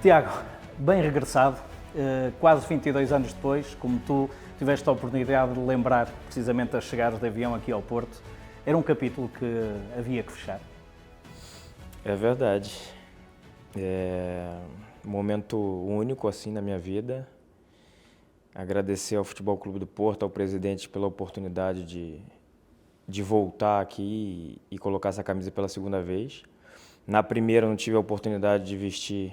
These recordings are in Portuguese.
Tiago, bem regressado, quase 22 anos depois, como tu tiveste a oportunidade de lembrar precisamente a chegares de avião aqui ao Porto, era um capítulo que havia que fechar. É verdade. É um momento único assim na minha vida. Agradecer ao Futebol Clube do Porto, ao presidente, pela oportunidade de voltar aqui e colocar essa camisa pela segunda vez. Na primeira eu não tive a oportunidade de vestir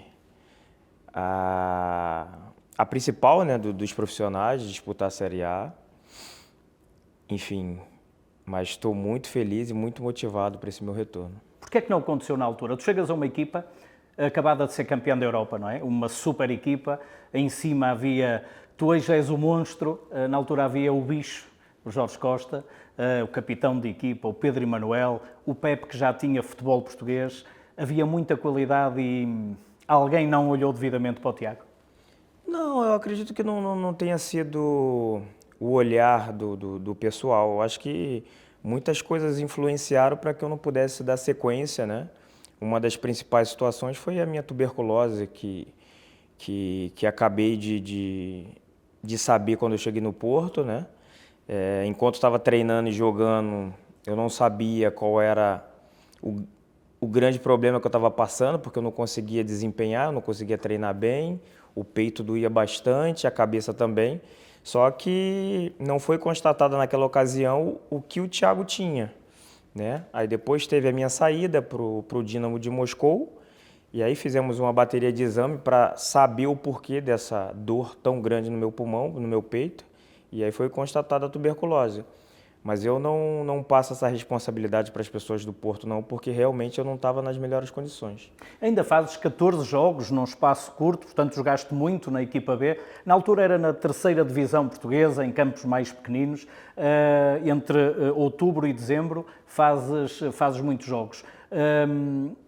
a principal, né, dos profissionais, de disputar a Série A. Enfim, mas estou muito feliz e muito motivado para esse meu retorno. Porquê é que não aconteceu na altura? Tu chegas a uma equipa acabada de ser campeã da Europa, não é? Uma super equipa, em cima havia, tu hoje és o monstro, na altura havia o bicho, o Jorge Costa, o capitão de equipa, o Pedro Emanuel, o Pepe que já tinha futebol português, havia muita qualidade e alguém não olhou devidamente para o Tiago? Não, eu acredito que não tenha sido o olhar do pessoal. Eu acho que muitas coisas influenciaram para que eu não pudesse dar sequência, né? Uma das principais situações foi a minha tuberculose, que acabei de saber quando eu cheguei no Porto, né? Enquanto estava treinando e jogando, eu não sabia qual era o grande problema que eu estava passando, porque eu não conseguia desempenhar, eu não conseguia treinar bem, o peito doía bastante, a cabeça também. Só que não foi constatado naquela ocasião o que o Thiago tinha, né? Aí depois teve a minha saída para o Dínamo de Moscou, e aí fizemos uma bateria de exame para saber o porquê dessa dor tão grande no meu pulmão, no meu peito, e aí foi constatada a tuberculose. Mas eu não passo essa responsabilidade para as pessoas do Porto, não, porque realmente eu não estava nas melhores condições. Ainda fazes 14 jogos num espaço curto, portanto jogaste muito na equipa B. Na altura era na terceira divisão portuguesa, em campos mais pequeninos. Entre outubro e dezembro fazes muitos jogos.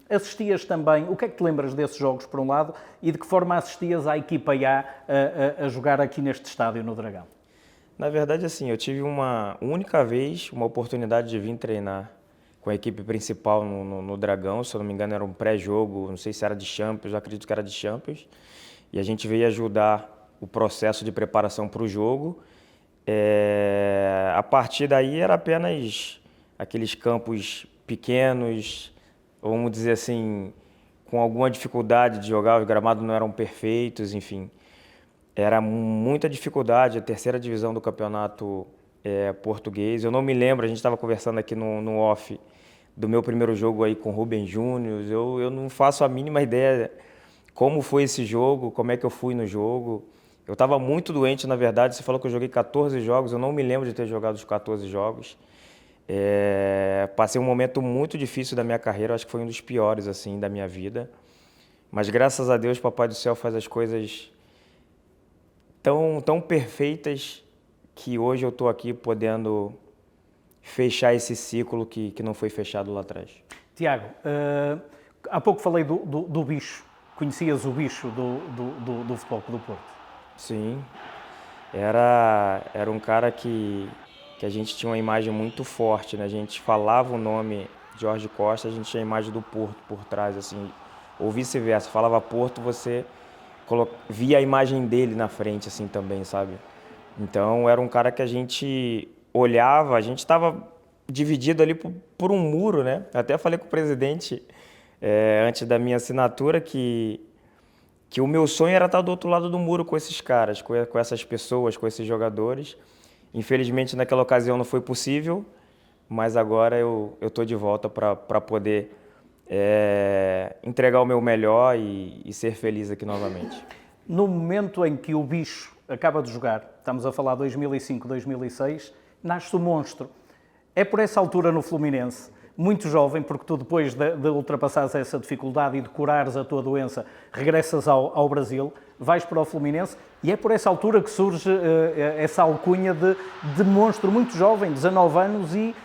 Assistias também, o que é que te lembras desses jogos, por um lado, e de que forma assistias à equipa A a jogar aqui neste estádio, no Dragão? Na verdade, assim, eu tive uma única vez uma oportunidade de vir treinar com a equipe principal no Dragão, se eu não me engano era um pré-jogo, não sei se era de Champions, eu acredito que era de Champions, e a gente veio ajudar o processo de preparação para o jogo. A partir daí era apenas aqueles campos pequenos, vamos dizer assim, com alguma dificuldade de jogar, os gramados não eram perfeitos, enfim. Era muita dificuldade, a terceira divisão do campeonato português. Eu não me lembro, a gente estava conversando aqui no off do meu primeiro jogo aí com o Rubem Júnior. Eu não faço a mínima ideia como foi esse jogo, como é que eu fui no jogo. Eu estava muito doente, na verdade. Você falou que eu joguei 14 jogos, eu não me lembro de ter jogado os 14 jogos. Passei um momento muito difícil da minha carreira, acho que foi um dos piores assim da minha vida. Mas graças a Deus, Papai do Céu faz as coisas tão perfeitas que hoje eu estou aqui podendo fechar esse ciclo que não foi fechado lá atrás. Tiago, há pouco falei do bicho. Conhecias o bicho do Futebol Clube do Porto? Sim, era um cara que a gente tinha uma imagem muito forte, né? A gente falava o nome Jorge Costa, a gente tinha a imagem do Porto por trás, assim, ou vice-versa. Falava Porto, você via a imagem dele na frente, assim, também, sabe? Então, era um cara que a gente olhava, a gente estava dividido ali por um muro, né? Até falei com o presidente, antes da minha assinatura, que o meu sonho era estar do outro lado do muro com esses caras, com essas pessoas, com esses jogadores. Infelizmente, naquela ocasião não foi possível, mas agora eu estou de volta para poder entregar o meu melhor e ser feliz aqui novamente. No momento em que o bicho acaba de jogar, estamos a falar 2005, 2006, nasce o monstro. É por essa altura no Fluminense, muito jovem, porque tu depois de ultrapassares essa dificuldade e de curares a tua doença, regressas ao Brasil, vais para o Fluminense e é por essa altura que surge essa alcunha de monstro, muito jovem, 19 anos e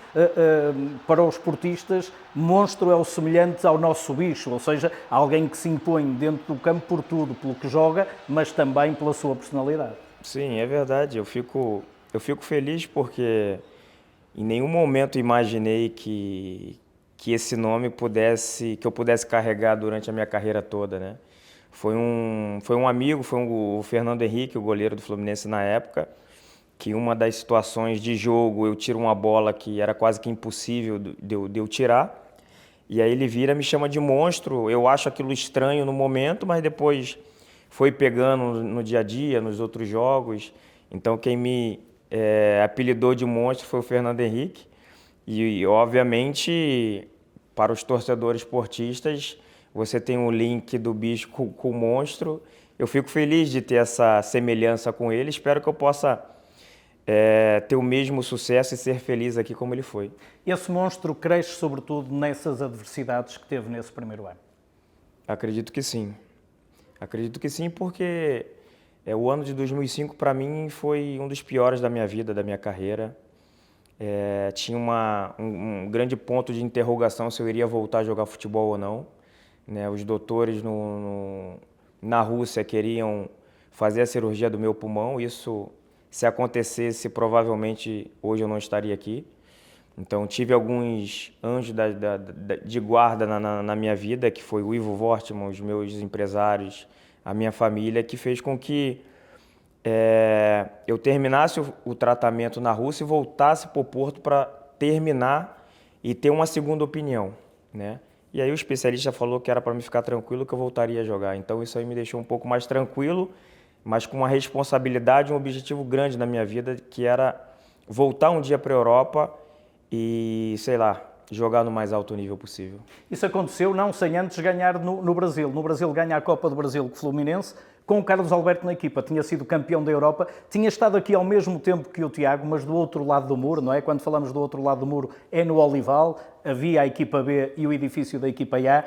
para os esportistas, monstro é o semelhante ao nosso bicho, ou seja, alguém que se impõe dentro do campo por tudo, pelo que joga, mas também pela sua personalidade. Sim, é verdade. Eu fico feliz porque em nenhum momento imaginei que esse nome que eu pudesse carregar durante a minha carreira toda, né? Foi um amigo, o Fernando Henrique, o goleiro do Fluminense na época, que uma das situações de jogo eu tiro uma bola que era quase que impossível de eu tirar. E aí ele vira, me chama de monstro. Eu acho aquilo estranho no momento, mas depois foi pegando no dia a dia, nos outros jogos. Então quem me apelidou de monstro foi o Fernando Henrique. E obviamente, para os torcedores portistas, você tem um link do bicho com o monstro. Eu fico feliz de ter essa semelhança com ele. Espero que eu possa ter o mesmo sucesso e ser feliz aqui como ele foi. Esse monstro cresce sobretudo nessas adversidades que teve nesse primeiro ano? Acredito que sim. Acredito que sim, porque o ano de 2005 para mim foi um dos piores da minha vida, da minha carreira. Tinha um grande ponto de interrogação se eu iria voltar a jogar futebol ou não. Né? Os doutores na Rússia queriam fazer a cirurgia do meu pulmão. Isso, se acontecesse, provavelmente hoje eu não estaria aqui. Então tive alguns anjos de guarda na minha vida, que foi o Ivo Wortmann, os meus empresários, a minha família, que fez com que eu terminasse o tratamento na Rússia e voltasse para o Porto para terminar e ter uma segunda opinião, né? E aí o especialista falou que era para me ficar tranquilo, que eu voltaria a jogar. Então isso aí me deixou um pouco mais tranquilo, mas com uma responsabilidade, um objetivo grande na minha vida, que era voltar um dia para a Europa e, sei lá, jogar no mais alto nível possível. Isso aconteceu não sem antes ganhar no Brasil. No Brasil ganha a Copa do Brasil com o Fluminense, com o Carlos Alberto na equipa. Tinha sido campeão da Europa, tinha estado aqui ao mesmo tempo que o Tiago, mas do outro lado do muro, não é? Quando falamos do outro lado do muro, é no Olival, havia a equipa B e o edifício da equipa A.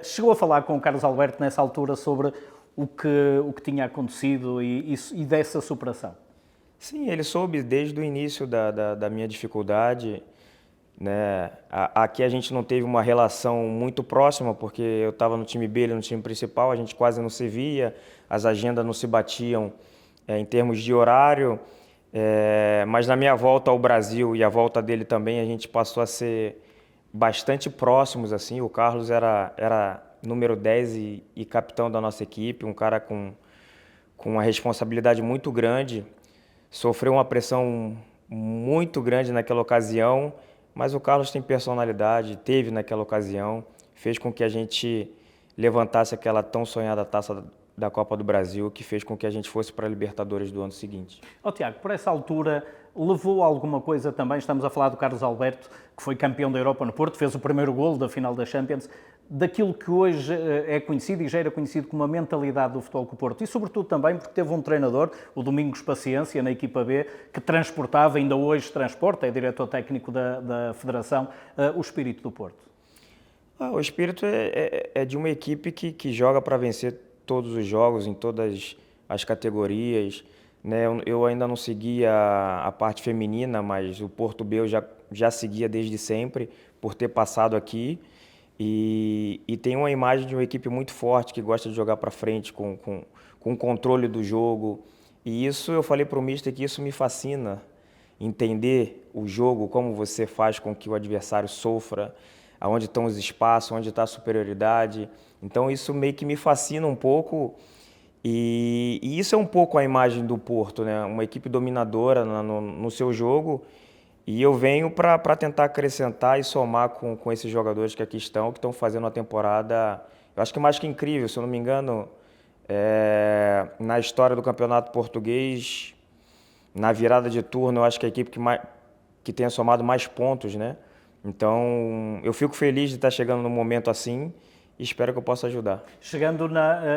Chegou a falar com o Carlos Alberto nessa altura sobre o que tinha acontecido e dessa superação? Sim, ele soube desde o início da minha dificuldade, né? Aqui a gente não teve uma relação muito próxima, porque eu estava no time B, ele no time principal, a gente quase não se via, as agendas não se batiam em termos de horário, mas na minha volta ao Brasil e a volta dele também, a gente passou a ser bastante próximos, assim. O Carlos era número 10 e capitão da nossa equipe, um cara com uma responsabilidade muito grande, sofreu uma pressão muito grande naquela ocasião, mas o Carlos tem personalidade, teve naquela ocasião, fez com que a gente levantasse aquela tão sonhada taça da Copa do Brasil, que fez com que a gente fosse para a Libertadores do ano seguinte. Tiago, por essa altura, levou alguma coisa também, estamos a falar do Carlos Alberto, que foi campeão da Europa no Porto, fez o primeiro golo da final da Champions, daquilo que hoje é conhecido e já era conhecido como a mentalidade do Futebol Clube do Porto, e sobretudo também porque teve um treinador, o Domingos Paciência, na equipa B, que transportava, ainda hoje transporta, é diretor técnico da Federação, o espírito do Porto. O espírito é de uma equipe que joga para vencer todos os jogos, em todas as categorias, né? Eu ainda não seguia a parte feminina, mas o Porto B eu já seguia desde sempre, por ter passado aqui. E tem uma imagem de uma equipe muito forte, que gosta de jogar para frente, com controle do jogo. E isso, eu falei para o mister que isso me fascina, entender o jogo, como você faz com que o adversário sofra, aonde estão os espaços, onde está a superioridade. Então isso meio que me fascina um pouco, e isso é um pouco a imagem do Porto, né? Uma equipe dominadora no seu jogo, e eu venho para tentar acrescentar e somar com esses jogadores que aqui estão, que estão fazendo uma temporada, eu acho que mais que incrível. Se eu não me engano, na história do Campeonato Português, na virada de turno, eu acho que a equipe que tenha somado mais pontos, né? Então, eu fico feliz de estar chegando num momento assim e espero que eu possa ajudar. Chegando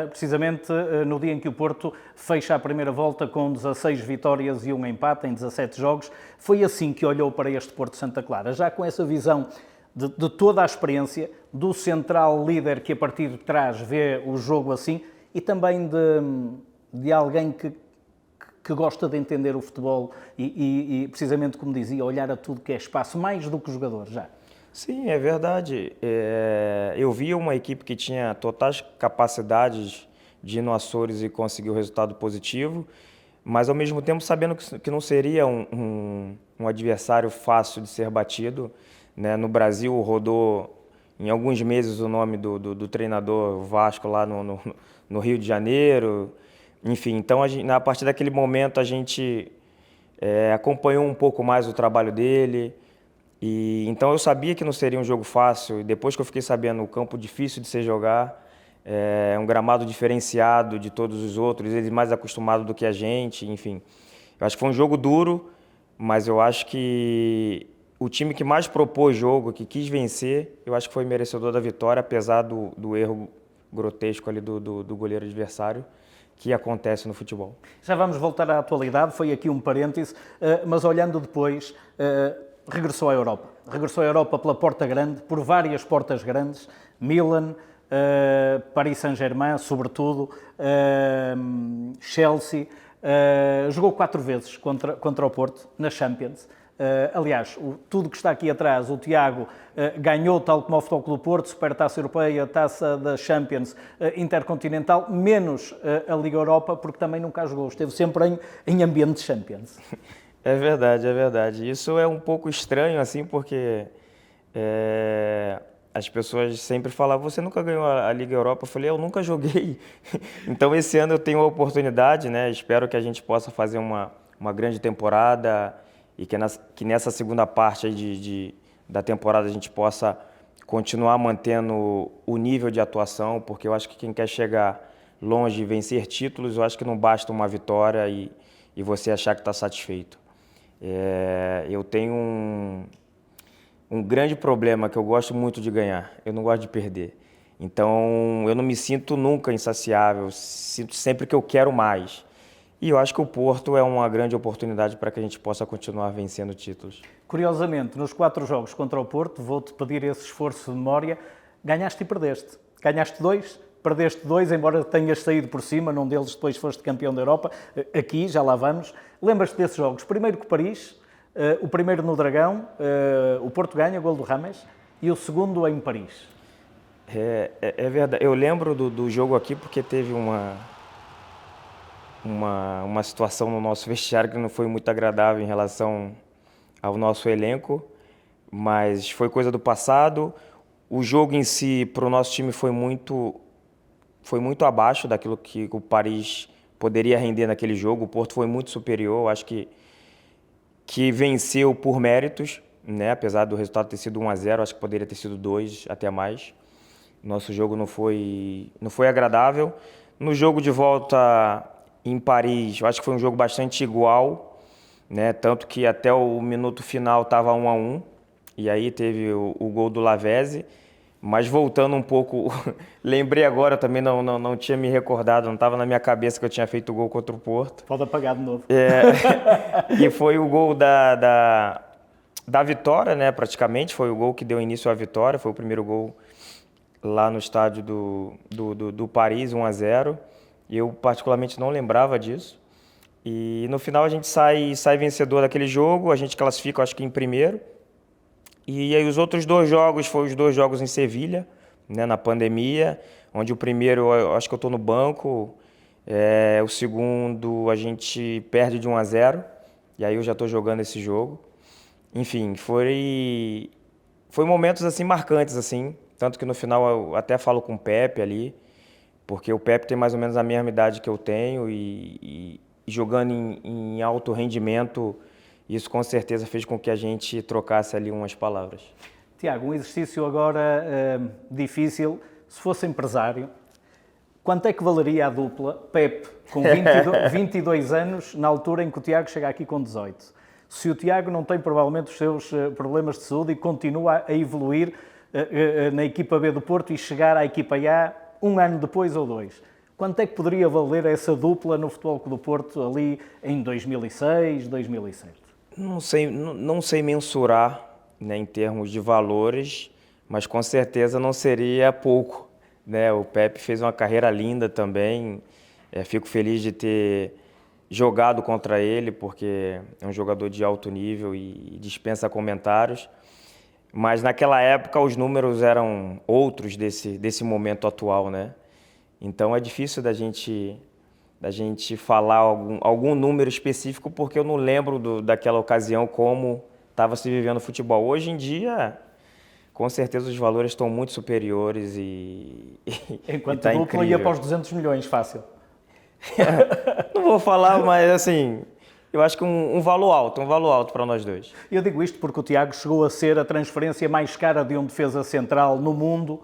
precisamente no dia em que o Porto fecha a primeira volta com 16 vitórias e um empate em 17 jogos, foi assim que olhou para este Porto Santa Clara, já com essa visão de toda a experiência, do central líder que a partir de trás vê o jogo assim, e também de alguém que gosta de entender o futebol e precisamente como dizia, olhar a tudo que é espaço, mais do que jogador já. Sim, é verdade. Eu vi uma equipe que tinha totais capacidades de ir no Açores e conseguir o resultado positivo, mas ao mesmo tempo sabendo que não seria um adversário fácil de ser batido, né? No Brasil rodou em alguns meses o nome do treinador Vasco lá no Rio de Janeiro. Enfim, então a partir daquele momento a gente acompanhou um pouco mais o trabalho dele. E então eu sabia que não seria um jogo fácil. E depois que eu fiquei sabendo o campo difícil de se jogar, um gramado diferenciado de todos os outros, ele mais acostumado do que a gente, enfim. Eu acho que foi um jogo duro, mas eu acho que o time que mais propôs jogo, que quis vencer, eu acho que foi merecedor da vitória, apesar do erro grotesco ali do goleiro adversário, que acontece no futebol. Já vamos voltar à atualidade, foi aqui um parêntese, mas olhando depois, regressou à Europa. Regressou à Europa pela porta grande, por várias portas grandes, Milan, Paris Saint-Germain, sobretudo, Chelsea. Jogou 4 vezes contra o Porto, na Champions. Aliás, tudo que está aqui atrás, o Tiago ganhou, tal como o Futebol Clube do Porto, Supertaça Europeia, Taça da Champions, Intercontinental, menos a Liga Europa, porque também nunca jogou, esteve sempre em ambiente de Champions. É verdade, é verdade. Isso é um pouco estranho, assim, porque as pessoas sempre falavam, você nunca ganhou a Liga Europa? Eu falei, eu nunca joguei. Então, esse ano eu tenho a oportunidade, né? Espero que a gente possa fazer uma grande temporada e que nessa segunda parte aí da temporada a gente possa continuar mantendo o nível de atuação, porque eu acho que quem quer chegar longe e vencer títulos, eu acho que não basta uma vitória e você achar que está satisfeito. Eu tenho um grande problema que eu gosto muito de ganhar, eu não gosto de perder. Então, eu não me sinto nunca insaciável, sinto sempre que eu quero mais. E eu acho que o Porto é uma grande oportunidade para que a gente possa continuar vencendo títulos. Curiosamente, nos 4 jogos contra o Porto, vou-te pedir esse esforço de memória, ganhaste e perdeste. Ganhaste 2, perdeste 2, embora tenhas saído por cima, num deles depois foste campeão da Europa, aqui, já lá vamos. Lembras-te desses jogos? Primeiro com Paris, o primeiro no Dragão, o Porto ganha, gol do Rames, e o segundo em Paris. É verdade, eu lembro do jogo aqui porque teve uma situação no nosso vestiário que não foi muito agradável em relação ao nosso elenco, mas foi coisa do passado. O jogo em si, para o nosso time, foi muito abaixo daquilo que o Paris poderia render naquele jogo. O Porto foi muito superior, acho que venceu por méritos, né? Apesar do resultado ter sido 1-0, acho que poderia ter sido 2, até mais. Nosso jogo não foi agradável. No jogo de volta em Paris, eu acho que foi um jogo bastante igual, né? Tanto que até o minuto final estava 1-1, e aí teve o gol do Lavezzi. Mas voltando um pouco, lembrei agora, também não tinha me recordado, não estava na minha cabeça que eu tinha feito o gol contra o Porto. Pode apagar de novo. E foi o gol da vitória, né? Praticamente, foi o gol que deu início à vitória, foi o primeiro gol lá no estádio do Paris, 1-0. Eu particularmente não lembrava disso. E no final a gente sai vencedor daquele jogo, a gente classifica, acho que em primeiro. E aí os outros 2 jogos foram os 2 jogos em Sevilha, né, na pandemia, onde o primeiro, eu acho que eu estou no banco, o segundo a gente perde de 1-0, e aí eu já estou jogando esse jogo. Enfim, foi momentos assim marcantes, assim, tanto que no final eu até falo com o Pepe ali, porque o Pepe tem mais ou menos a mesma idade que eu tenho e jogando em alto rendimento, isso com certeza fez com que a gente trocasse ali umas palavras. Tiago, um exercício agora difícil. Se fosse empresário, quanto é que valeria a dupla Pepe com 22 anos, na altura em que o Tiago chega aqui com 18? Se o Tiago não tem provavelmente os seus problemas de saúde e continua a evoluir na equipa B do Porto e chegar à equipa A 1 ano depois ou 2, quanto é que poderia valer essa dupla no Futebol Clube do Porto ali em 2006, 2007? Não sei mensurar, né, em termos de valores, mas com certeza não seria pouco, né? O Pepe fez uma carreira linda também, fico feliz de ter jogado contra ele, porque é um jogador de alto nível e dispensa comentários. Mas naquela época os números eram outros desse momento atual, né? Então é difícil da gente falar algum número específico, porque eu não lembro daquela ocasião como estava se vivendo o futebol. Hoje em dia, com certeza os valores estão muito superiores Enquanto tá dupla ia para os 200 milhões, fácil. Não vou falar, mas assim, eu acho que um valor alto para nós dois. Eu digo isto porque o Tiago chegou a ser a transferência mais cara de um defesa central no mundo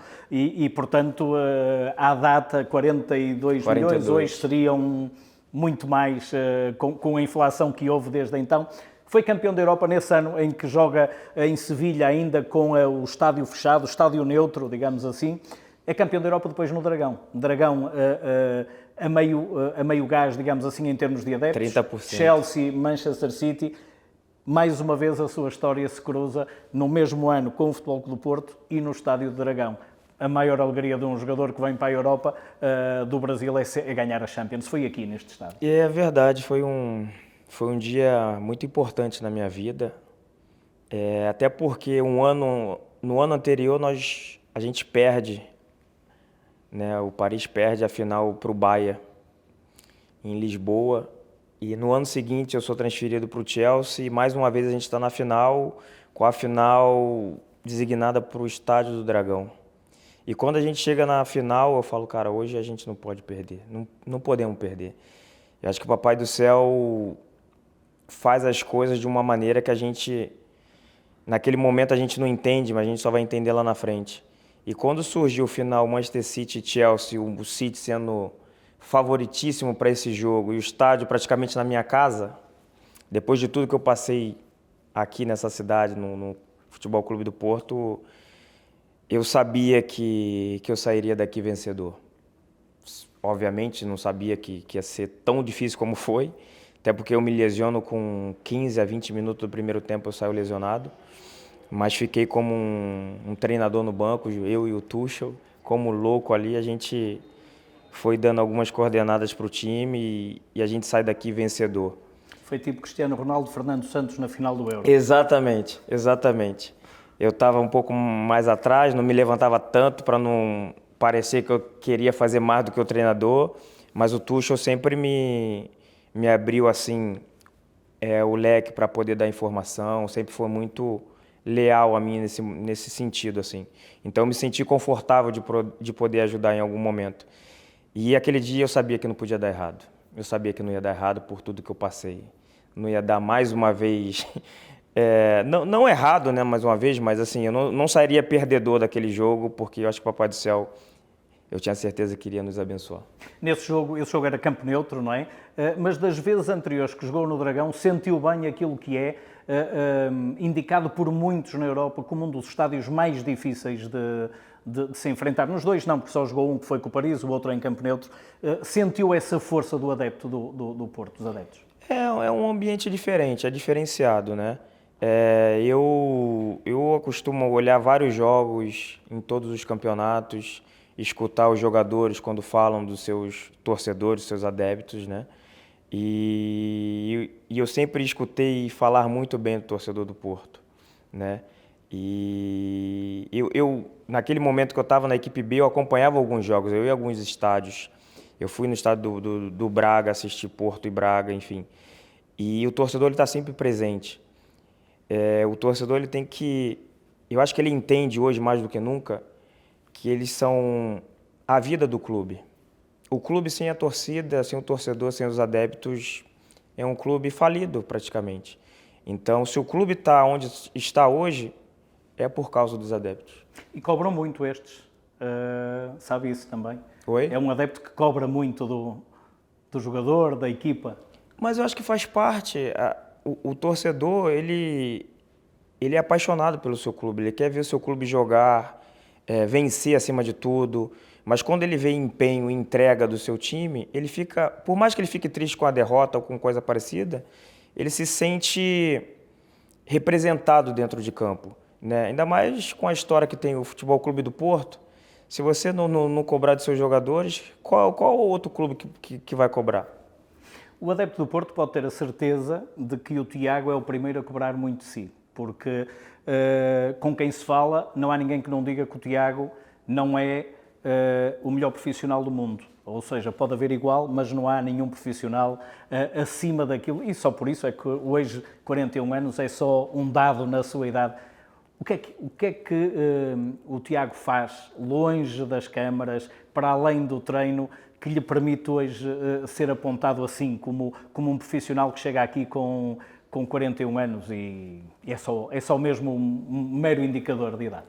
portanto, à data, 42 milhões, hoje seriam muito mais com a inflação que houve desde então. Foi campeão da Europa nesse ano em que joga em Sevilha ainda com o estádio fechado, o estádio neutro, digamos assim. É campeão da Europa depois no Dragão. Dragão a meio gás, digamos assim, em termos de adeptos. 30%. Chelsea, Manchester City. Mais uma vez a sua história se cruza no mesmo ano com o Futebol Clube do Porto e no estádio do Dragão. A maior alegria de um jogador que vem para a Europa do Brasil é ganhar a Champions. Foi aqui neste estádio. É verdade, foi um dia muito importante na minha vida, até porque no ano anterior a gente perde, né? O Paris perde a final para o Bayern em Lisboa, e no ano seguinte eu sou transferido para o Chelsea e mais uma vez a gente está na final, com a final designada para o Estádio do Dragão. E quando a gente chega na final, eu falo, cara, hoje a gente não pode perder, não podemos perder. Eu acho que o Papai do Céu faz as coisas de uma maneira que a gente, naquele momento a gente não entende, mas a gente só vai entender lá na frente. E quando surgiu o final Manchester City e Chelsea, o City sendo favoritíssimo para esse jogo e o estádio praticamente na minha casa, depois de tudo que eu passei aqui nessa cidade, no Futebol Clube do Porto, eu sabia que eu sairia daqui vencedor. Obviamente não sabia que ia ser tão difícil como foi, até porque eu me lesiono com 15 a 20 minutos do primeiro tempo, eu saio lesionado. Mas fiquei como um treinador no banco, eu e o Tuchel, como louco ali, a gente foi dando algumas coordenadas para o time e a gente sai daqui vencedor. Foi tipo Cristiano Ronaldo, Fernando Santos na final do Euro. Exatamente, exatamente. Eu estava um pouco mais atrás, não me levantava tanto para não parecer que eu queria fazer mais do que o treinador, mas o Tuchel sempre me abriu assim o leque para poder dar informação, sempre foi muito leal a mim nesse sentido assim. Então eu me senti confortável de poder ajudar em algum momento. E aquele dia eu sabia que não podia dar errado. Eu sabia que não ia dar errado por tudo que eu passei. Não ia dar mais uma vez, não errado, né, mais uma vez, mas assim, eu não sairia perdedor daquele jogo, porque eu acho que o Papai do Céu, eu tinha certeza que iria nos abençoar. Esse jogo era campo neutro, não é? Mas das vezes anteriores que jogou no Dragão, sentiu bem aquilo que é indicado por muitos na Europa como um dos estádios mais difíceis de se enfrentar. Nos dois não, porque só jogou um que foi com o Paris, o outro em campo neutro. Sentiu essa força do adepto do Porto, dos adeptos? É um ambiente diferente, é diferenciado, né? Eu costumo olhar vários jogos em todos os campeonatos, escutar os jogadores quando falam dos seus torcedores, seus adeptos, né? E eu sempre escutei falar muito bem do torcedor do Porto, né? E naquele momento que eu estava na equipe B, eu acompanhava alguns jogos, eu ia a alguns estádios. Eu fui no estádio do Braga, assistir Porto e Braga, enfim. E o torcedor está sempre presente. O torcedor ele tem que... Eu acho que ele entende hoje, mais do que nunca, que eles são a vida do clube. O clube sem a torcida, sem o torcedor, sem os adeptos, é um clube falido praticamente. Então, se o clube está onde está hoje, é por causa dos adeptos. E cobram muito estes, sabe isso também? Oi? É um adepto que cobra muito do jogador, da equipa. Mas eu acho que faz parte. O torcedor, ele é apaixonado pelo seu clube, ele quer ver o seu clube jogar, vencer acima de tudo. Mas quando ele vê empenho e entrega do seu time, ele fica, por mais que ele fique triste com a derrota ou com coisa parecida, ele se sente representado dentro de campo, né? Ainda mais com a história que tem o Futebol Clube do Porto. Se você não cobrar de seus jogadores, qual outro clube que vai cobrar? O adepto do Porto pode ter a certeza de que o Tiago é o primeiro a cobrar muito de si, porque com quem se fala, não há ninguém que não diga que o Tiago não é o melhor profissional do mundo. Ou seja, pode haver igual, mas não há nenhum profissional acima daquilo. E só por isso é que hoje, 41 anos, é só um dado na sua idade. O que é que o Tiago faz longe das câmaras, para além do treino, que lhe permite hoje ser apontado assim, como um profissional que chega aqui com 41 anos e é só mesmo um mero indicador de idade?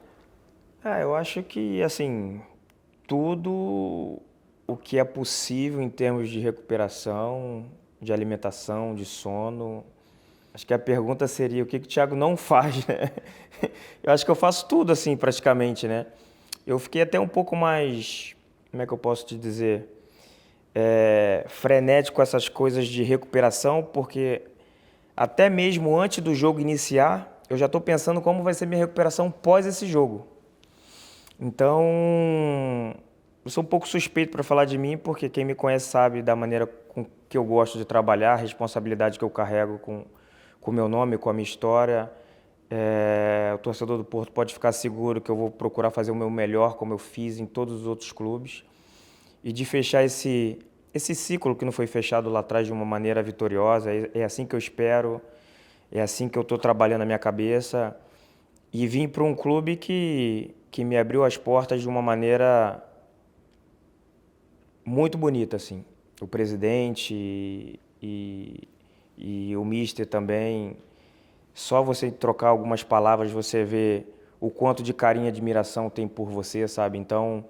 Eu acho que, assim, tudo o que é possível em termos de recuperação, de alimentação, de sono. Acho que a pergunta seria o que o Thiago não faz, né? Eu acho que eu faço tudo assim, praticamente, né? Eu fiquei até um pouco mais, como é que eu posso te dizer, frenético com essas coisas de recuperação, porque até mesmo antes do jogo iniciar, eu já estou pensando como vai ser minha recuperação pós esse jogo. Então, eu sou um pouco suspeito para falar de mim, porque quem me conhece sabe da maneira com que eu gosto de trabalhar, a responsabilidade que eu carrego com o meu nome, com a minha história. O torcedor do Porto pode ficar seguro que eu vou procurar fazer o meu melhor, como eu fiz em todos os outros clubes, e de fechar esse ciclo que não foi fechado lá atrás de uma maneira vitoriosa. É assim que eu espero, é assim que eu estou trabalhando na minha cabeça, e vim para um clube que me abriu as portas de uma maneira muito bonita, assim. O presidente e o mister também. Só você trocar algumas palavras, você vê o quanto de carinho e admiração tem por você, sabe? Então,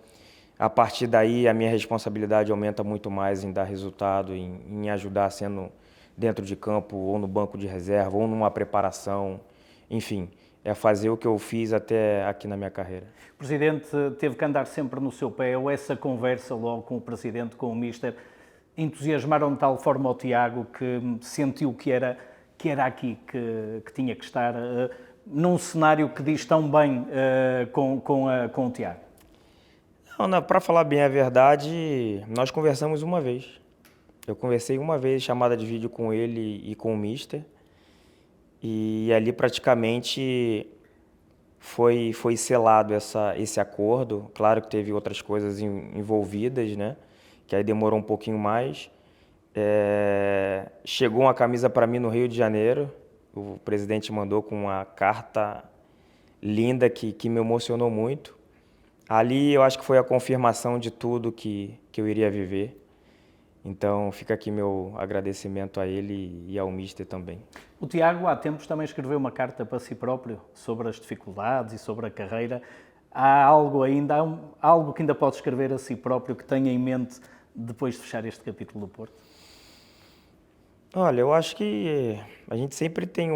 a partir daí, a minha responsabilidade aumenta muito mais em dar resultado, em ajudar sendo dentro de campo, ou no banco de reserva, ou numa preparação. Enfim, é fazer o que eu fiz até aqui na minha carreira. O Presidente teve que andar sempre no seu pé, ou essa conversa logo com o Presidente, com o Mister, entusiasmaram de tal forma o Tiago que sentiu que era aqui que tinha que estar, num cenário que diz tão bem com o Tiago? Não, para falar bem a verdade, nós conversamos uma vez. Eu conversei uma vez, chamada de vídeo com ele e com o Mister, e ali praticamente foi selado esse acordo. Claro que teve outras coisas envolvidas, né? Que aí demorou um pouquinho mais. Chegou uma camisa para mim no Rio de Janeiro. O presidente mandou com uma carta linda que me emocionou muito. Ali eu acho que foi a confirmação de tudo que eu iria viver. Então fica aqui meu agradecimento a ele e ao Mister também. O Tiago há tempos também escreveu uma carta para si próprio sobre as dificuldades e sobre a carreira. Há algo ainda, algo que ainda pode escrever a si próprio que tenha em mente depois de fechar este capítulo do Porto? Olha, eu acho que a gente sempre tem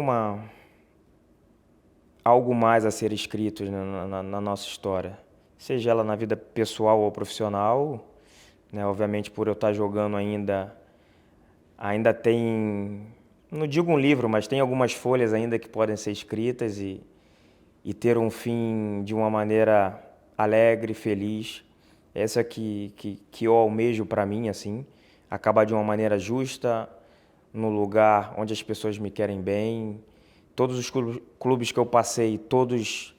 algo mais a ser escrito, né, na nossa história, seja ela na vida pessoal ou profissional, né? Obviamente, por eu estar jogando ainda tem, não digo um livro, mas tem algumas folhas ainda que podem ser escritas e ter um fim de uma maneira alegre, feliz. Essa que eu almejo para mim, assim, acabar de uma maneira justa, no lugar onde as pessoas me querem bem. Todos os clubes que eu passei, todos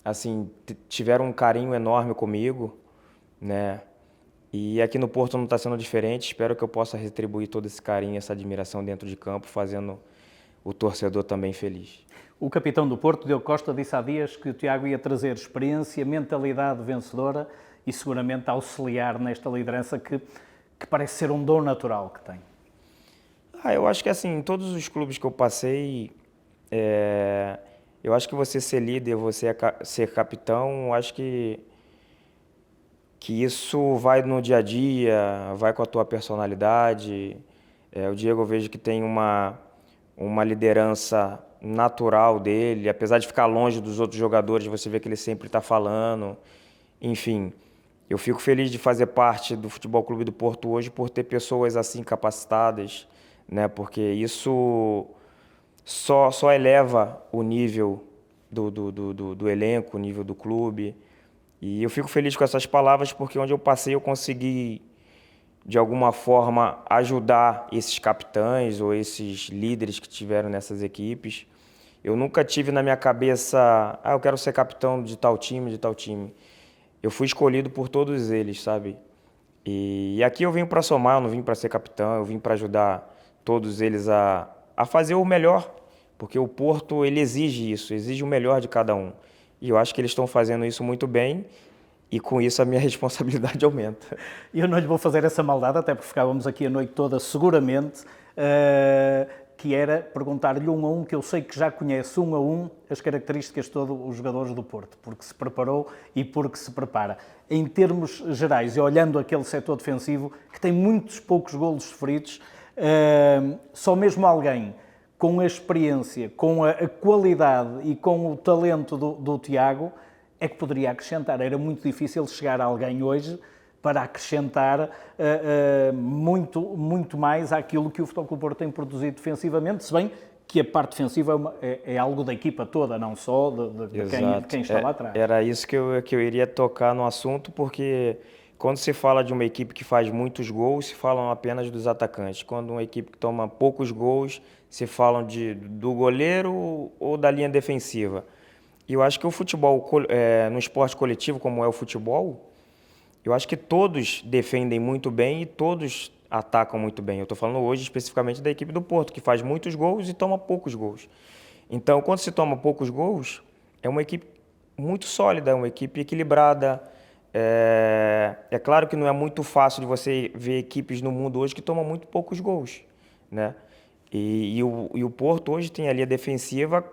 assim tiveram um carinho enorme comigo, né? E aqui no Porto não está sendo diferente. Espero que eu possa retribuir todo esse carinho, essa admiração dentro de campo, fazendo o torcedor também feliz. O capitão do Porto, Diogo Costa, disse há dias que o Tiago ia trazer experiência, mentalidade vencedora e seguramente auxiliar nesta liderança que parece ser um dom natural que tem. Eu acho que assim, em todos os clubes que eu passei, eu acho que você ser líder, você ser capitão, eu acho que isso vai no dia a dia, vai com a tua personalidade. O Diego, eu vejo que tem uma liderança natural dele, apesar de ficar longe dos outros jogadores, você vê que ele sempre está falando. Enfim, eu fico feliz de fazer parte do Futebol Clube do Porto hoje por ter pessoas assim capacitadas, né? Porque isso só eleva o nível do elenco, o nível do clube. E eu fico feliz com essas palavras porque onde eu passei eu consegui, de alguma forma, ajudar esses capitães ou esses líderes que tiveram nessas equipes. Eu nunca tive na minha cabeça, eu quero ser capitão de tal time, de tal time. Eu fui escolhido por todos eles, sabe? E aqui eu vim para somar, eu não vim para ser capitão, eu vim para ajudar todos eles a fazer o melhor Porque o Porto, ele exige isso, exige o melhor de cada um. E eu acho que eles estão fazendo isso muito bem e com isso a minha responsabilidade aumenta. Eu não lhe vou fazer essa maldade, até porque ficávamos aqui a noite toda seguramente, que era perguntar-lhe um a um, que eu sei que já conhece um a um as características de todos os jogadores do Porto, porque se preparou e porque se prepara. Em termos gerais, e olhando aquele setor defensivo, que tem muitos poucos golos sofridos, só mesmo alguém com a experiência, com a qualidade e com o talento do Tiago é que poderia acrescentar. Era muito difícil chegar a alguém hoje para acrescentar muito mais àquilo que o Futebol Clube do Porto tem produzido defensivamente, se bem que a parte defensiva é algo da equipa toda, não só de quem está lá atrás. Era isso que eu iria tocar no assunto, porque quando se fala de uma equipe que faz muitos gols, se falam apenas dos atacantes. Quando uma equipe que toma poucos gols, se falam do goleiro ou da linha defensiva. E eu acho que o futebol, no esporte coletivo, como é o futebol, eu acho que todos defendem muito bem e todos atacam muito bem. Eu estou falando hoje especificamente da equipe do Porto, que faz muitos gols e toma poucos gols. Então, quando se toma poucos gols, é uma equipe muito sólida, é uma equipe equilibrada. É claro que não é muito fácil de você ver equipes no mundo hoje que tomam muito poucos gols, né? E o Porto hoje tem a linha defensiva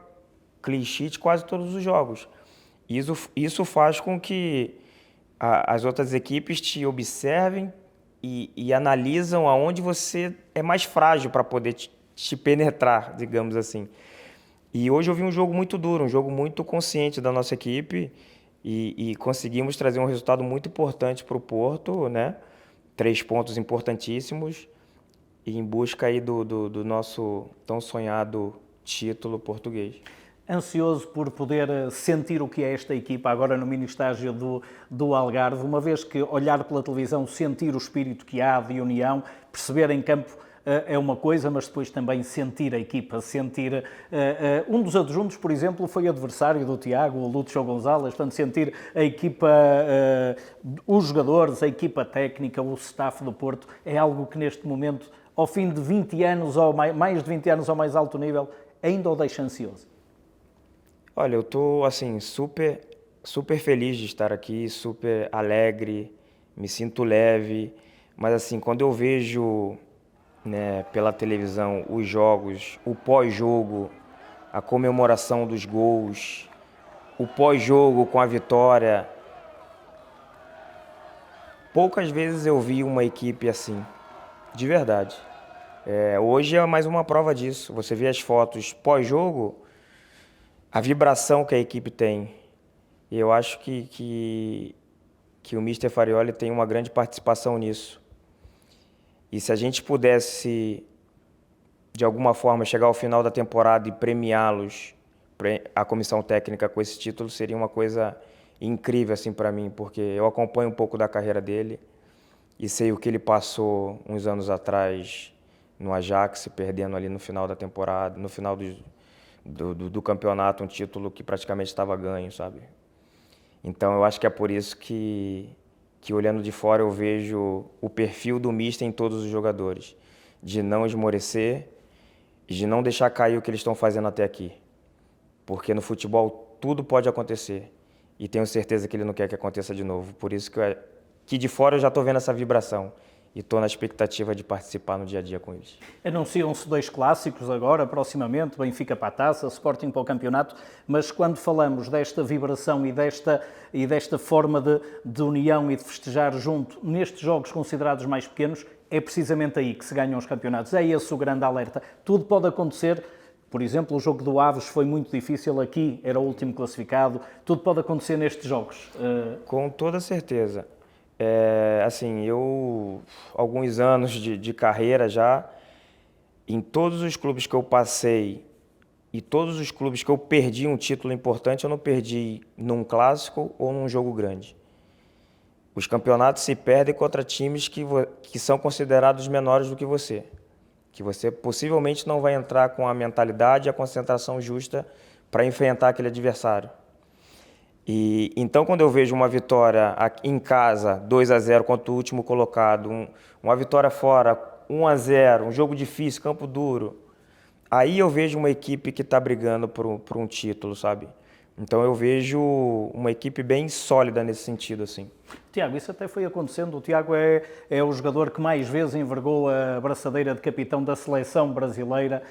clean sheet quase todos os jogos. Isso faz com que as outras equipes te observem e analisam aonde você é mais frágil para poder te penetrar, digamos assim. E hoje eu vi um jogo muito duro, um jogo muito consciente da nossa equipe e conseguimos trazer um resultado muito importante para o Porto, né? 3 pontos importantíssimos e em busca aí do nosso tão sonhado título português. Ansioso por poder sentir o que é esta equipa agora no mini estágio do Algarve, uma vez que olhar pela televisão, sentir o espírito que há de união, perceber em campo é uma coisa, mas depois também sentir a equipa, sentir... um dos adjuntos, por exemplo, foi adversário do Tiago, o Lúcio Gonzalez, portanto, sentir a equipa, os jogadores, a equipa técnica, o staff do Porto, é algo que neste momento, ao fim de 20 anos, ou mais de 20 anos ao mais alto nível, ainda o deixa ansioso. Olha, eu estou assim, super feliz de estar aqui, super alegre, me sinto leve, mas assim, quando eu vejo, né, pela televisão os jogos, o pós-jogo, a comemoração dos gols, o pós-jogo com a vitória, poucas vezes eu vi uma equipe assim, de verdade. Hoje é mais uma prova disso, você vê as fotos pós-jogo, a vibração que a equipe tem. E eu acho que o Mister Farioli tem uma grande participação nisso. E se a gente pudesse, de alguma forma, chegar ao final da temporada e premiá-los, a comissão técnica com esse título, seria uma coisa incrível assim para mim, porque eu acompanho um pouco da carreira dele e sei o que ele passou uns anos atrás no Ajax, perdendo ali no final da temporada, no final do campeonato, um título que praticamente estava ganho, sabe? Então eu acho que é por isso que olhando de fora eu vejo o perfil do Mister em todos os jogadores, de não esmorecer e de não deixar cair o que eles estão fazendo até aqui. Porque no futebol tudo pode acontecer e tenho certeza que ele não quer que aconteça de novo. Por isso que de fora eu já estou vendo essa vibração. E estou na expectativa de participar no dia a dia com eles. Anunciam-se 2 clássicos agora, proximamente, Benfica para a Taça, Sporting para o campeonato, mas quando falamos desta vibração e desta forma de união e de festejar junto nestes jogos considerados mais pequenos, é precisamente aí que se ganham os campeonatos. É esse o grande alerta. Tudo pode acontecer. Por exemplo, o jogo do Aves foi muito difícil aqui, era o último classificado. Tudo pode acontecer nestes jogos. Com toda certeza. Assim, eu, alguns anos de carreira já, em todos os clubes que eu passei e todos os clubes que eu perdi um título importante, eu não perdi num clássico ou num jogo grande. Os campeonatos se perdem contra times que são considerados menores do que você possivelmente não vai entrar com a mentalidade e a concentração justa para enfrentar aquele adversário. E então, quando eu vejo uma vitória em casa, 2-0 contra o último colocado, uma vitória fora, 1-0, um jogo difícil, campo duro, aí eu vejo uma equipe que está brigando por um título, sabe? Então eu vejo uma equipe bem sólida nesse sentido, assim. Tiago, isso até foi acontecendo. O Tiago é o jogador que mais vezes envergou a braçadeira de capitão da seleção brasileira,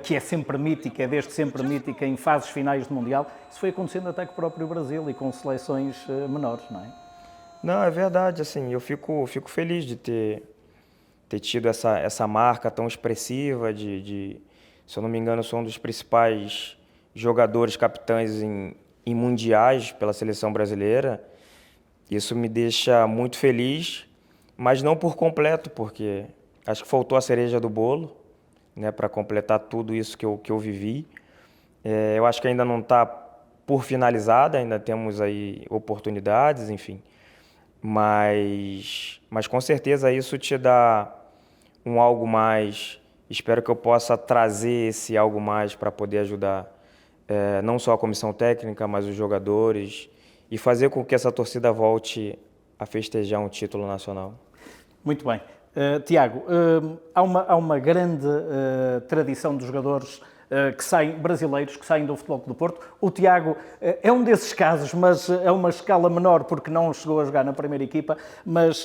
que é sempre mítica, é desde sempre mítica em fases finais do Mundial. Isso foi acontecendo até com o próprio Brasil e com seleções menores, não é? Não, é verdade, assim, eu fico feliz de ter tido essa marca tão expressiva se eu não me engano, eu sou um dos principais jogadores capitães em mundiais pela seleção brasileira. Isso me deixa muito feliz, mas não por completo, porque acho que faltou a cereja do bolo, né, para completar tudo isso que eu vivi. Eu acho que ainda não está por finalizada, ainda temos aí oportunidades, enfim. Mas com certeza isso te dá um algo mais. Espero que eu possa trazer esse algo mais para poder ajudar não só a comissão técnica, mas os jogadores e fazer com que essa torcida volte a festejar um título nacional. Muito bem. Tiago, há uma grande tradição de jogadores brasileiros que saem do Futebol Clube do Porto. O Tiago é um desses casos, mas é uma escala menor porque não chegou a jogar na primeira equipa. Mas,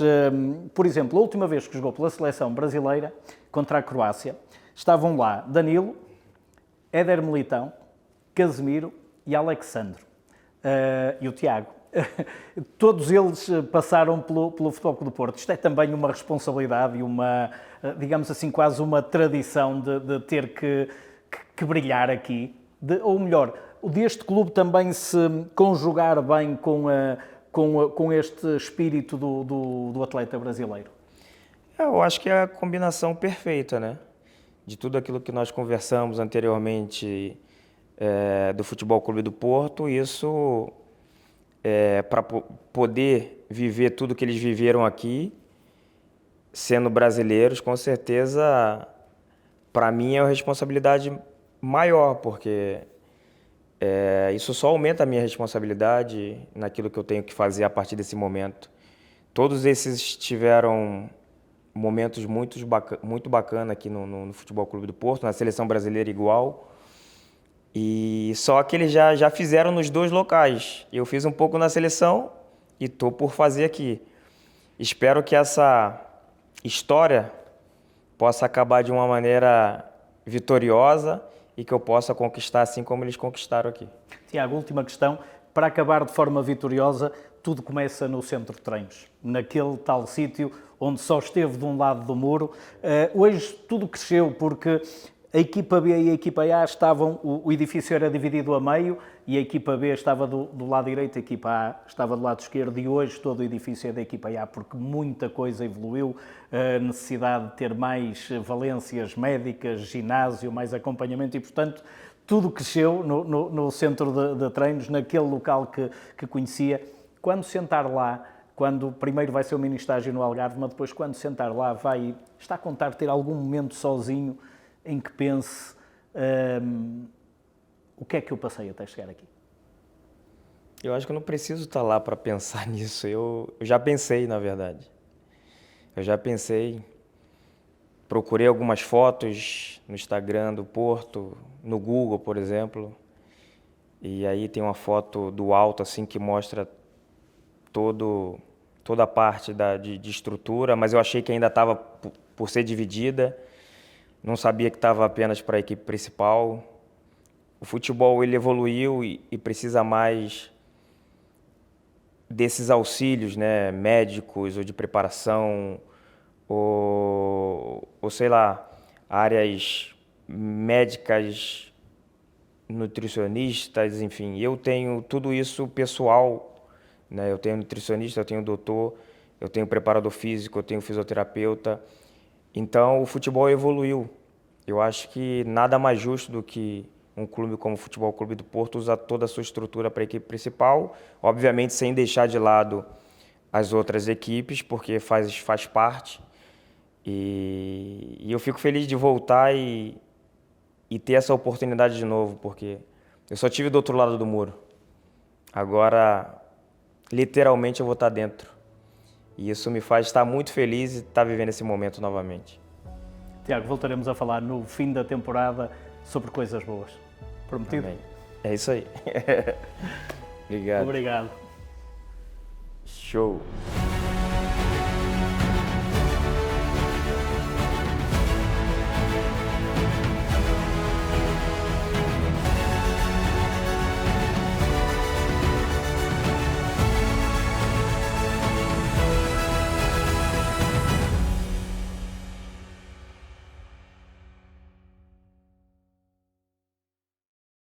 por exemplo, a última vez que jogou pela seleção brasileira contra a Croácia, estavam lá Danilo, Éder Militão, Casemiro e Alexandre. E o Tiago. Todos eles passaram pelo Futebol Clube do Porto. Isto é também uma responsabilidade e uma, digamos assim, quase uma tradição de ter que brilhar aqui. Ou melhor, deste clube também se conjugar bem com este espírito do atleta brasileiro. Eu acho que é a combinação perfeita, né? De tudo aquilo que nós conversamos anteriormente do Futebol Clube do Porto, isso para poder viver tudo que eles viveram aqui, sendo brasileiros, com certeza, para mim é uma responsabilidade maior, porque isso só aumenta a minha responsabilidade naquilo que eu tenho que fazer a partir desse momento. Todos esses tiveram momentos muito bacanas aqui no Futebol Clube do Porto, na seleção brasileira igual. E só que eles já fizeram nos dois locais. Eu fiz um pouco na seleção e estou por fazer aqui. Espero que essa história possa acabar de uma maneira vitoriosa e que eu possa conquistar assim como eles conquistaram aqui. Tiago, última questão. Para acabar de forma vitoriosa, tudo começa no centro de treinos, naquele tal sítio onde só esteve de um lado do muro. Hoje tudo cresceu porque a equipa B e a equipa A estavam, o edifício era dividido a meio e a equipa B estava do lado direito, a equipa A estava do lado esquerdo e hoje todo o edifício é da equipa A porque muita coisa evoluiu, a necessidade de ter mais valências médicas, ginásio, mais acompanhamento e, portanto, tudo cresceu no centro de treinos, naquele local que conhecia. Quando sentar lá, quando primeiro vai ser o mini estágio no Algarve, mas depois quando sentar lá está a contar ter algum momento sozinho em que pense o que é que eu passei até chegar aqui? Eu acho que eu não preciso estar lá para pensar nisso. Eu já pensei, na verdade. Eu já pensei. Procurei algumas fotos no Instagram do Porto, no Google, por exemplo. E aí tem uma foto do alto assim que mostra toda a parte de estrutura, mas eu achei que ainda estava por ser dividida. Não sabia que estava apenas para a equipe principal. O futebol ele evoluiu e precisa mais desses auxílios, né, médicos ou de preparação, ou sei lá, áreas médicas, nutricionistas, enfim. Eu tenho tudo isso pessoal, né? Eu tenho nutricionista, eu tenho doutor, eu tenho preparador físico, eu tenho fisioterapeuta. Então, o futebol evoluiu. Eu acho que nada mais justo do que um clube como o Futebol Clube do Porto usar toda a sua estrutura para a equipe principal, obviamente sem deixar de lado as outras equipes, porque faz parte. E eu fico feliz de voltar e ter essa oportunidade de novo, porque eu só tive do outro lado do muro. Agora, literalmente, eu vou estar dentro. E isso me faz estar muito feliz e estar vivendo esse momento novamente. Tiago, voltaremos a falar no fim da temporada sobre coisas boas. Prometido? Amém. É isso aí. Obrigado. Obrigado. Show.